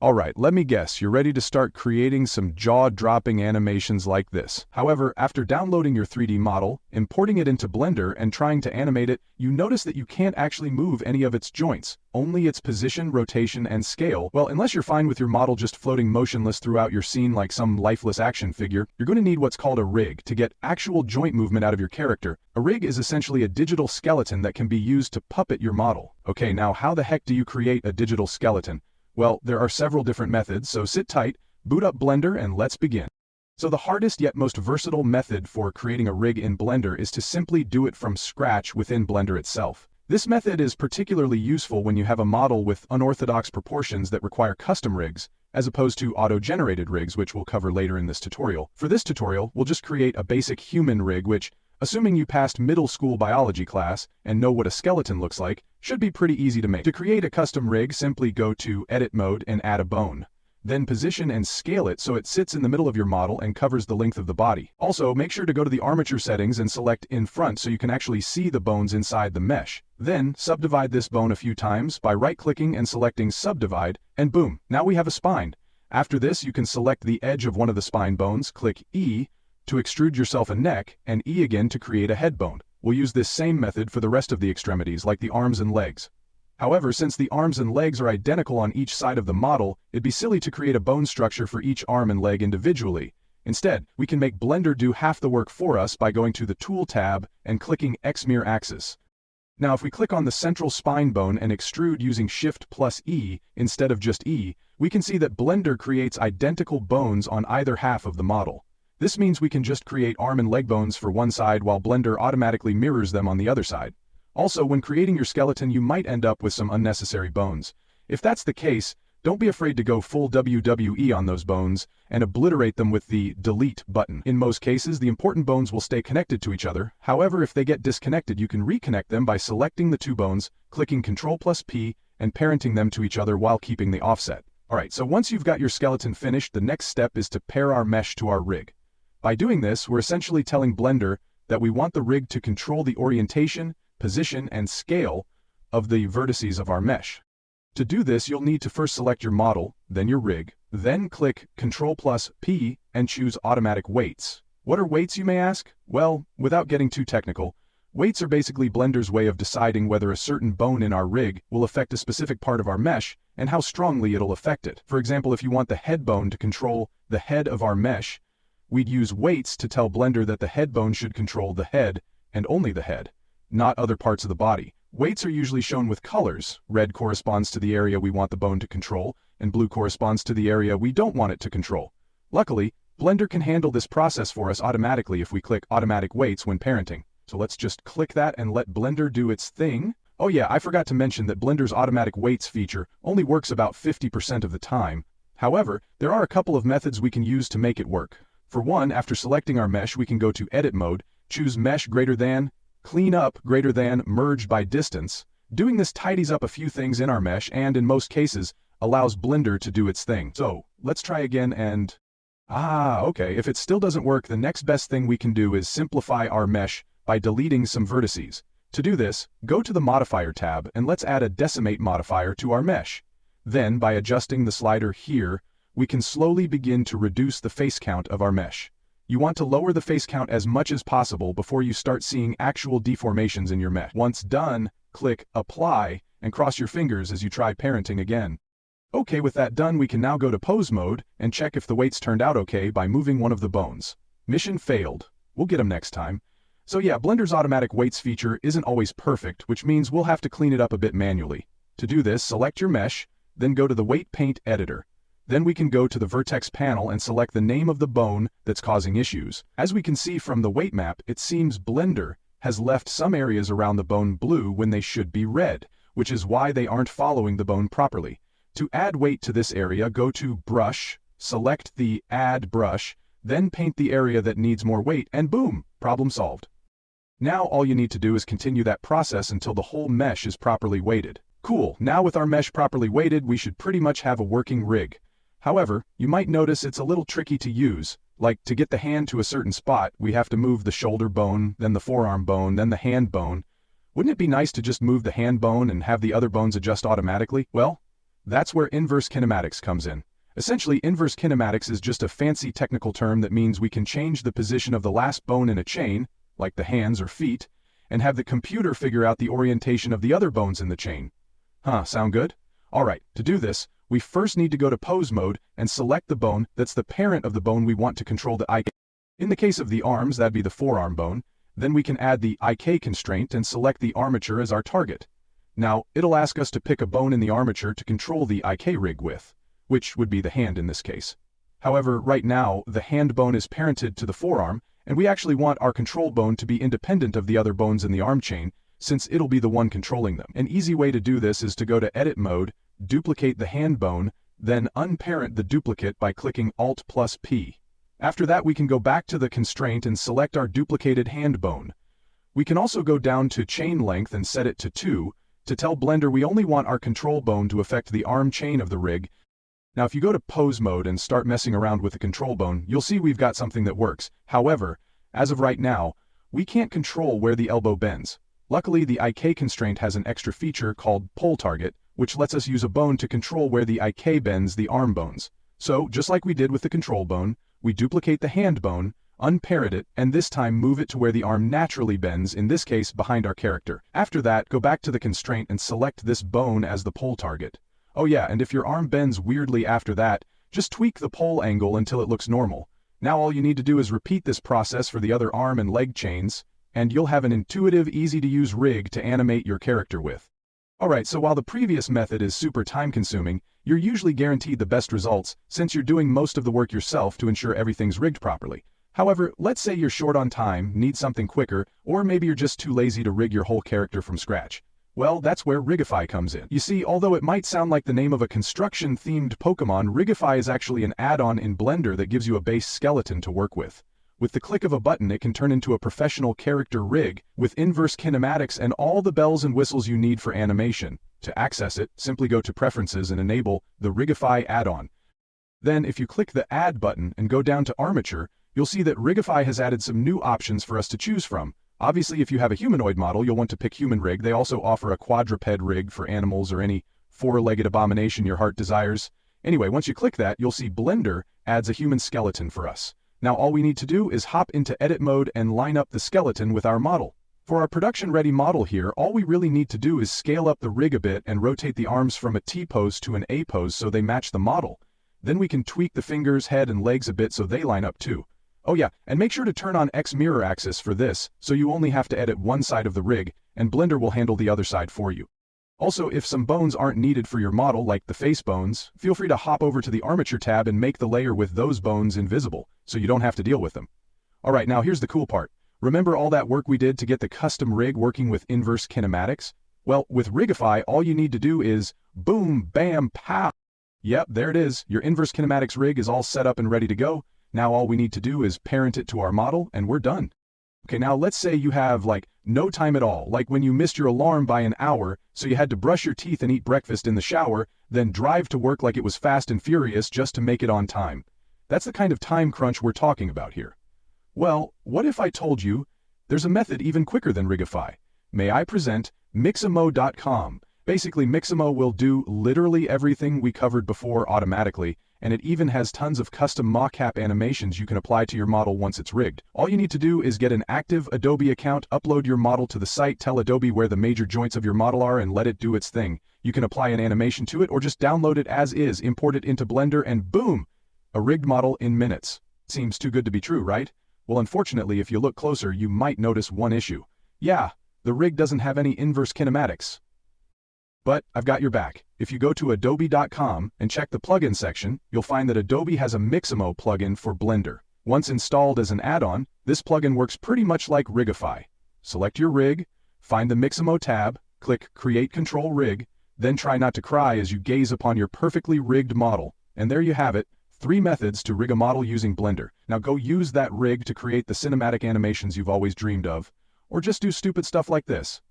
Alright, let me guess, you're ready to start creating some jaw-dropping animations like this. However, after downloading your 3D model, importing it into Blender, and trying to animate it, you notice that you can't actually move any of its joints, only its position, rotation, and scale. Well, unless you're fine with your model just floating motionless throughout your scene like some lifeless action figure, you're going to need what's called a rig to get actual joint movement out of your character. A rig is essentially a digital skeleton that can be used to puppet your model. Okay, now how the heck do you create a digital skeleton? Well, there are several different methods, so sit tight, boot up Blender, and let's begin. So the hardest yet most versatile method for creating a rig in Blender is to simply do it from scratch within Blender itself. This method is particularly useful when you have a model with unorthodox proportions that require custom rigs, as opposed to auto-generated rigs, which we'll cover later in this tutorial. For this tutorial, we'll just create a basic human rig which, assuming you passed middle school biology class and know what a skeleton looks like, should be pretty easy to make. To create a custom rig, simply go to Edit Mode and add a bone. Then position and scale it so it sits in the middle of your model and covers the length of the body. Also, make sure to go to the armature settings and select In Front so you can actually see the bones inside the mesh. Then, subdivide this bone a few times by right-clicking and selecting Subdivide, and boom, now we have a spine. After this, you can select the edge of one of the spine bones, click E to extrude yourself a neck, and E again to create a head bone. We'll use this same method for the rest of the extremities, like the arms and legs. However, since the arms and legs are identical on each side of the model, it'd be silly to create a bone structure for each arm and leg individually. Instead, we can make Blender do half the work for us by going to the Tool tab and clicking X-Mirror Axis. Now, if we click on the central spine bone and extrude using Shift+E instead of just E, we can see that Blender creates identical bones on either half of the model. This means we can just create arm and leg bones for one side while Blender automatically mirrors them on the other side. Also, when creating your skeleton, you might end up with some unnecessary bones. If that's the case, don't be afraid to go full WWE on those bones and obliterate them with the Delete button. In most cases, the important bones will stay connected to each other. However, if they get disconnected, you can reconnect them by selecting the two bones, clicking Ctrl+P, and parenting them to each other while keeping the offset. Alright, so once you've got your skeleton finished, the next step is to pair our mesh to our rig. By doing this, we're essentially telling Blender that we want the rig to control the orientation, position, and scale of the vertices of our mesh. To do this, you'll need to first select your model, then your rig, then click Ctrl+P and choose Automatic Weights. What are weights, you may ask? Well, without getting too technical, weights are basically Blender's way of deciding whether a certain bone in our rig will affect a specific part of our mesh and how strongly it'll affect it. For example, if you want the head bone to control the head of our mesh, we'd use weights to tell Blender that the head bone should control the head, and only the head, not other parts of the body. Weights are usually shown with colors. Red corresponds to the area we want the bone to control, and blue corresponds to the area we don't want it to control. Luckily, Blender can handle this process for us automatically if we click Automatic Weights when parenting. So let's just click that and let Blender do its thing. Oh yeah, I forgot to mention that Blender's Automatic Weights feature only works about 50% of the time. However, there are a couple of methods we can use to make it work. For one, after selecting our mesh, we can go to Edit Mode, choose Mesh greater than, Clean Up greater than, Merge by Distance. Doing this tidies up a few things in our mesh and, in most cases, allows Blender to do its thing. So, let's try again and... okay, if it still doesn't work, the next best thing we can do is simplify our mesh by deleting some vertices. To do this, go to the Modifier tab and let's add a Decimate modifier to our mesh. Then, by adjusting the slider here, we can slowly begin to reduce the face count of our mesh. You want to lower the face count as much as possible before you start seeing actual deformations in your mesh. Once done, click Apply and cross your fingers as you try parenting again. Okay, with that done, we can now go to Pose Mode and check if the weights turned out okay by moving one of the bones. Mission failed. We'll get them next time. So yeah, Blender's Automatic Weights feature isn't always perfect, which means we'll have to clean it up a bit manually. To do this, select your mesh, then go to the Weight Paint Editor. Then we can go to the Vertex panel and select the name of the bone that's causing issues. As we can see from the weight map, it seems Blender has left some areas around the bone blue when they should be red, which is why they aren't following the bone properly. To add weight to this area, go to Brush, select the Add Brush, then paint the area that needs more weight, and boom, problem solved. Now all you need to do is continue that process until the whole mesh is properly weighted. Cool, now with our mesh properly weighted, we should pretty much have a working rig. However, you might notice it's a little tricky to use. Like, to get the hand to a certain spot, we have to move the shoulder bone, then the forearm bone, then the hand bone. Wouldn't it be nice to just move the hand bone and have the other bones adjust automatically? Well, That's where inverse kinematics comes in. Essentially, inverse kinematics is just a fancy technical term that means we can change the position of the last bone in a chain, like the hands or feet, and have the computer figure out the orientation of the other bones in the chain. Sound good? Alright, to do this, we first need to go to pose mode and select the bone that's the parent of the bone we want to control the IK. In the case of the arms, that'd be the forearm bone. Then we can add the IK constraint and select the armature as our target. Now, it'll ask us to pick a bone in the armature to control the IK rig with, which would be the hand in this case. However, right now, the hand bone is parented to the forearm, and we actually want our control bone to be independent of the other bones in the arm chain, since it'll be the one controlling them. An easy way to do this is to go to Edit Mode, duplicate the hand bone, then unparent the duplicate by clicking Alt+P. After that, we can go back to the constraint and select our duplicated hand bone. We can also go down to chain length and set it to 2, to tell Blender we only want our control bone to affect the arm chain of the rig. Now if you go to pose mode and start messing around with the control bone, you'll see we've got something that works. However, as of right now, we can't control where the elbow bends. Luckily, the IK constraint has an extra feature called Pole Target, which lets us use a bone to control where the IK bends the arm bones. So, just like we did with the control bone, we duplicate the hand bone, unparent it, and this time move it to where the arm naturally bends, in this case behind our character. After that, go back to the constraint and select this bone as the pole target. Oh yeah, and if your arm bends weirdly after that, just tweak the pole angle until it looks normal. Now all you need to do is repeat this process for the other arm and leg chains, and you'll have an intuitive, easy-to-use rig to animate your character with. Alright, so while the previous method is super time-consuming, you're usually guaranteed the best results, since you're doing most of the work yourself to ensure everything's rigged properly. However, let's say you're short on time, need something quicker, or maybe you're just too lazy to rig your whole character from scratch. Well, that's where Rigify comes in. You see, although it might sound like the name of a construction-themed Pokemon, Rigify is actually an add-on in Blender that gives you a base skeleton to work with. With the click of a button, it can turn into a professional character rig with inverse kinematics and all the bells and whistles you need for animation. To access it, simply go to Preferences and enable the Rigify add-on. Then, if you click the Add button and go down to Armature, you'll see that Rigify has added some new options for us to choose from. Obviously, if you have a humanoid model, you'll want to pick Human Rig. They also offer a quadruped rig for animals or any four-legged abomination your heart desires. Anyway, once you click that, you'll see Blender adds a human skeleton for us. Now all we need to do is hop into edit mode and line up the skeleton with our model. For our production-ready model here, all we really need to do is scale up the rig a bit and rotate the arms from a T-pose to an A-pose so they match the model. Then we can tweak the fingers, head, and legs a bit so they line up too. Oh yeah, and make sure to turn on X mirror axis for this, so you only have to edit one side of the rig, and Blender will handle the other side for you. Also, if some bones aren't needed for your model, like the face bones, feel free to hop over to the Armature tab and make the layer with those bones invisible, so you don't have to deal with them. Alright, now here's the cool part. Remember all that work we did to get the custom rig working with inverse kinematics? Well, with Rigify, all you need to do is boom, bam, pow. Yep, there it is. Your inverse kinematics rig is all set up and ready to go. Now all we need to do is parent it to our model, and we're done. Okay, now let's say you have, no time at all, like when you missed your alarm by an hour, so you had to brush your teeth and eat breakfast in the shower, then drive to work like it was Fast and Furious just to make it on time. That's the kind of time crunch we're talking about here. Well, what if I told you there's a method even quicker than Rigify? May I present Mixamo.com. Basically, Mixamo will do literally everything we covered before automatically, and it even has tons of custom mocap animations you can apply to your model once it's rigged. All you need to do is get an active Adobe account, upload your model to the site, tell Adobe where the major joints of your model are, and let it do its thing. You can apply an animation to it or just download it as is, import it into Blender, and boom! A rigged model in minutes. Seems too good to be true, right? Well, unfortunately, if you look closer, you might notice one issue. Yeah, the rig doesn't have any inverse kinematics. But I've got your back. If you go to adobe.com and check the plugin section, you'll find that Adobe has a Mixamo plugin for Blender. Once installed as an add-on, this plugin works pretty much like Rigify. Select your rig, find the Mixamo tab, click Create Control Rig, then try not to cry as you gaze upon your perfectly rigged model. And there you have it, 3 methods to rig a model using Blender. Now go use that rig to create the cinematic animations you've always dreamed of, or just do stupid stuff like this.